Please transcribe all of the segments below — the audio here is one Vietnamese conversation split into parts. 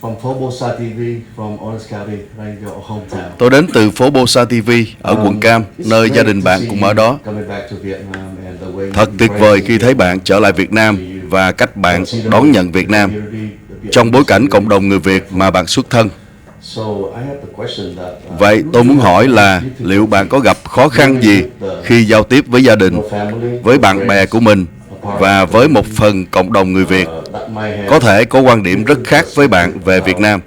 from Phố Bolsa TV from Orange County, like your hometown. Tôi đến từ Phố Bolsa TV ở quận Cam, nơi gia đình bạn cũng ở đó. Thật tuyệt vời khi thấy bạn trở lại Việt Nam và cách bạn đón nhận Việt Nam trong bối cảnh cộng đồng người Việt mà bạn xuất thân. Vậy tôi muốn hỏi là liệu bạn có gặp khó khăn gì khi giao tiếp với gia đình, với bạn bè của mình và với một phần cộng đồng người Việt có thể có quan điểm rất khác với bạn về Việt Nam?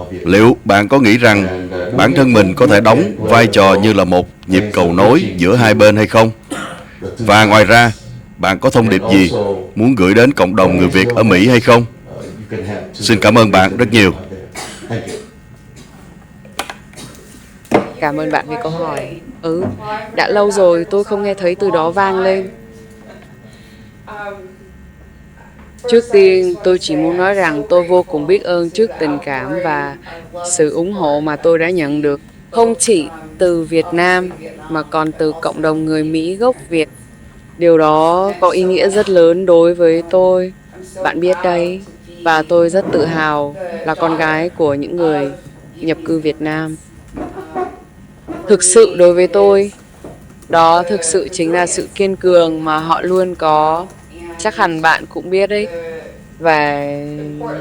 Liệu bạn có nghĩ rằng bản thân mình có thể đóng vai trò như là một nhịp cầu nối giữa hai bên hay không? Và ngoài ra, bạn có thông điệp gì muốn gửi đến cộng đồng người Việt ở Mỹ hay không? Xin cảm ơn bạn rất nhiều. Cảm ơn bạn vì câu hỏi. Đã lâu rồi tôi không nghe thấy từ đó vang lên. Trước tiên, tôi chỉ muốn nói rằng tôi vô cùng biết ơn trước tình cảm và sự ủng hộ mà tôi đã nhận được. Không chỉ từ Việt Nam, mà còn từ cộng đồng người Mỹ gốc Việt. Điều đó có ý nghĩa rất lớn đối với tôi. Bạn biết đấy, và tôi rất tự hào là con gái của những người nhập cư Việt Nam. Thực sự đối với tôi, đó thực sự chính là sự kiên cường mà họ luôn có. Chắc hẳn bạn cũng biết đấy. Và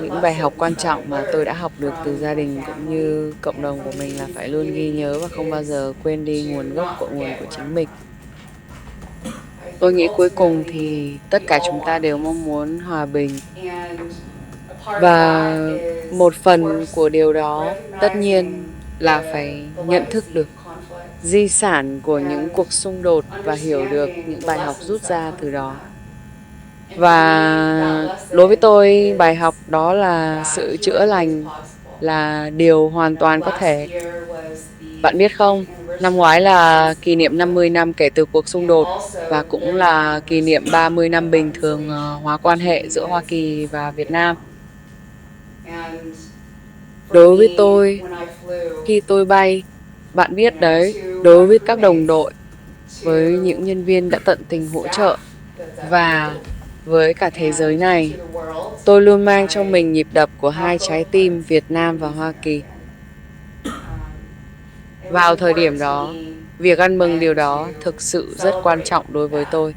những bài học quan trọng mà tôi đã học được từ gia đình cũng như cộng đồng của mình là phải luôn ghi nhớ và không bao giờ quên đi nguồn gốc cội nguồn của chính mình. Tôi nghĩ cuối cùng thì tất cả chúng ta đều mong muốn hòa bình. Và một phần của điều đó tất nhiên là phải nhận thức được di sản của những cuộc xung đột và hiểu được những bài học rút ra từ đó. Và đối với tôi, bài học đó là sự chữa lành là điều hoàn toàn có thể. Bạn biết không, năm ngoái là kỷ niệm 50 năm kể từ cuộc xung đột và cũng là kỷ niệm 30 năm bình thường hóa quan hệ giữa Hoa Kỳ và Việt Nam. Đối với tôi, khi tôi bay, bạn biết đấy, đối với các đồng đội, với những nhân viên đã tận tình hỗ trợ và với cả thế giới này, tôi luôn mang trong mình nhịp đập của hai trái tim Việt Nam và Hoa Kỳ. Vào thời điểm đó, việc ăn mừng điều đó thực sự rất quan trọng đối với tôi.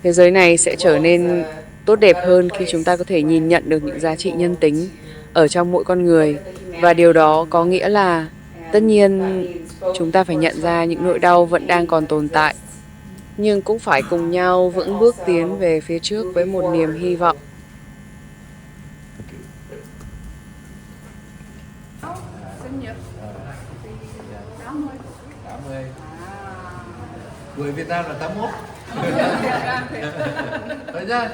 Thế giới này sẽ trở nên tốt đẹp hơn khi chúng ta có thể nhìn nhận được những giá trị nhân tính ở trong mỗi con người. Và điều đó có nghĩa là tất nhiên chúng ta phải nhận ra những nỗi đau vẫn đang còn tồn tại, nhưng cũng phải cùng nhau vững bước tiến về phía trước với một niềm hy vọng. Người Việt Nam là 81. Đấy ra.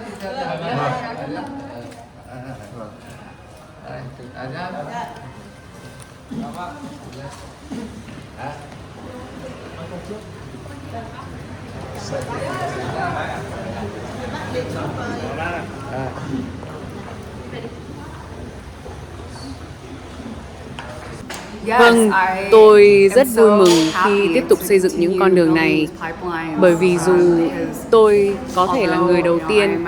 Vâng, tôi rất vui mừng khi tiếp tục xây dựng những con đường này, bởi vì dù tôi có thể là người đầu tiên,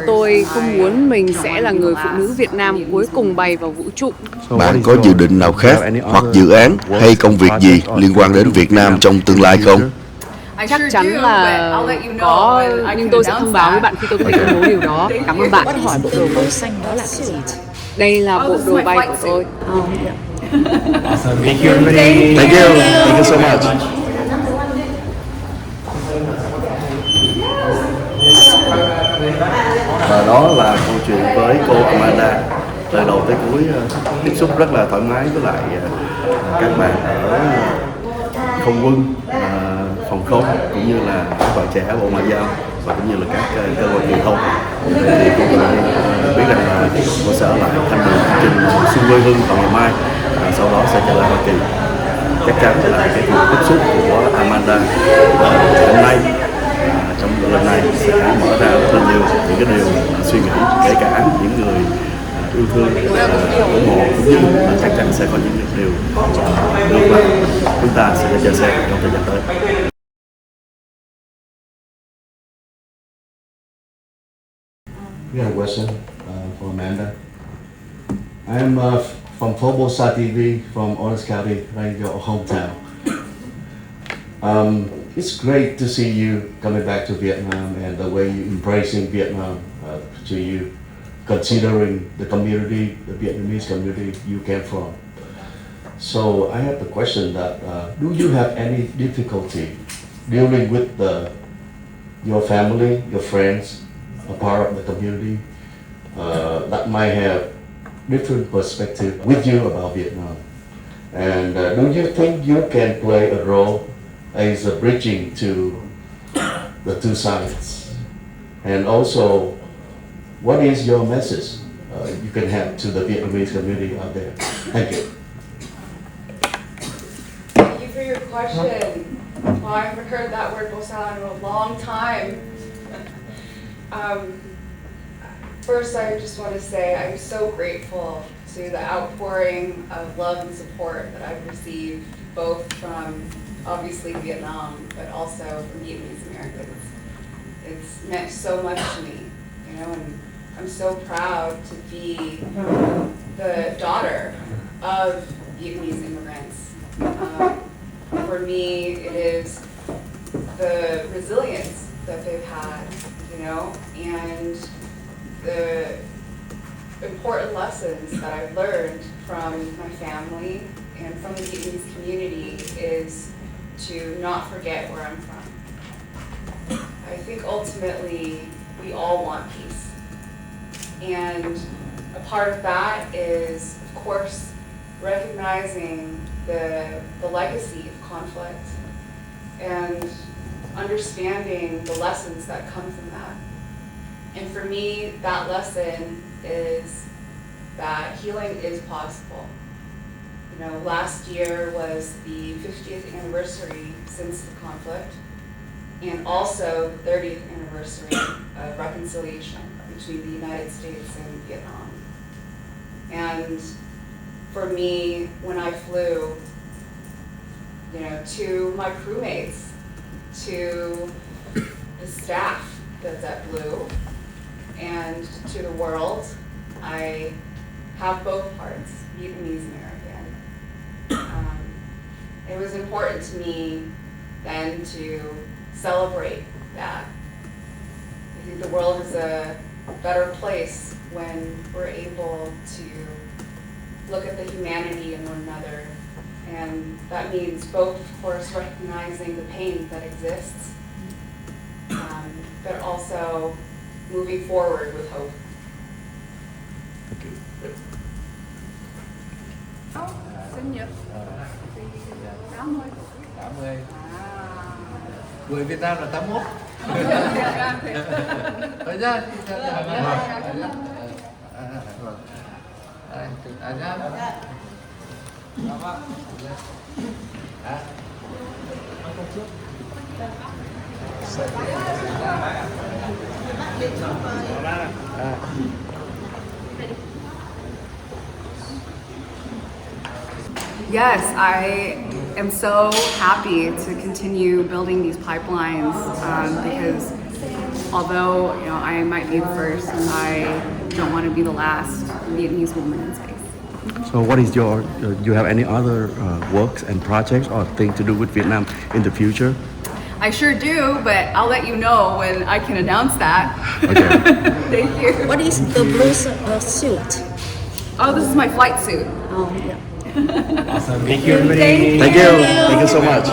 tôi không muốn mình sẽ là người phụ nữ Việt Nam cuối cùng bay vào vũ trụ. Bạn có dự định nào khác hoặc dự án hay công việc gì liên quan đến Việt Nam trong tương lai không? Chắc chắn là có, nhưng tôi sẽ thông báo với bạn khi tôi có thể công bố điều đó. Cảm ơn bạn. Hỏi bộ đồ màu xanh đó là cái gì? Đây là bộ đồ bay của tôi. Thank you. Thank you so much. Và đó là câu chuyện với cô Amanda. Từ đầu tới cuối tiếp xúc rất là thoải mái với lại các bạn ở không quân, phòng không, cũng như là các bạn trẻ Bộ Ngoại giao và cũng như là các cơ quan truyền thông. Thì cũng biết rằng là cô sẽ ở lại tham dự chương trình xuân quê hương vào ngày mai, sau đó sẽ trở lại Hoa Kỳ. Chắc chắn là cái cuộc tiếp xúc của Amanda hôm nay trong lần này sẽ mở ra rất là nhiều những cái điều suy nghĩ, kể cả những người yêu thương, ủng hộ, cũng như là chắc chắn sẽ có những điều ngược lại. Chúng ta sẽ chờ xem trong thời gian tới. You got a question for Amanda? I'm from PhoBolsaTV from Orange County, like your hometown. It's great to see you coming back to Vietnam and the way you embracing Vietnam to you, considering the community, the Vietnamese community you came from. So I have the question that do you have any difficulty dealing with your family, your friends, a part of the community that might have different perspective with you about Vietnam? And do you think you can play a role as a bridging to the two sides? And also, what is your message you can have to the Vietnamese community out there? Thank you. Thank you for your question. Well, I haven't heard that word Bolsa in a long time. First, I just want to say I'm so grateful to the outpouring of love and support that I've received, both from obviously Vietnam, but also from Vietnamese Americans. It's meant so much to me, you know, and I'm so proud to be the daughter of Vietnamese immigrants. For me, it is the resilience that they've had, you know, and the important lessons that I've learned from my family and from the Vietnamese community is to not forget where I'm from. I think ultimately we all want peace. And a part of that is, of course, recognizing the legacy of conflict and understanding the lessons that come from that. And for me, that lesson is that healing is possible. You know, last year was the 50th anniversary since the conflict, and also the 30th anniversary of reconciliation between the United States and Vietnam. And for me, when I flew, you know, to my crewmates, to the staff that's at Blue, and to the world, I have both parts, Vietnamese American. It was important to me then to celebrate that. I think the world is a better place when we're able to look at the humanity in one another. And that means both, of course, recognizing the pain that exists, but also moving forward with hope. Thank you. Sinh nhật. 80. Người Việt Nam là 81. Thôi nhá. Yes, I am so happy to continue building these pipelines because although I might be the first, I don't want to be the last Vietnamese woman in space. So what is your, do you have any other works and projects or things to do with Vietnam in the future? I sure do, but I'll let you know when I can announce that. Okay. Thank you. What is the blue suit? Oh, this is my flight suit. Oh, yeah. Thank you. Thank you so much.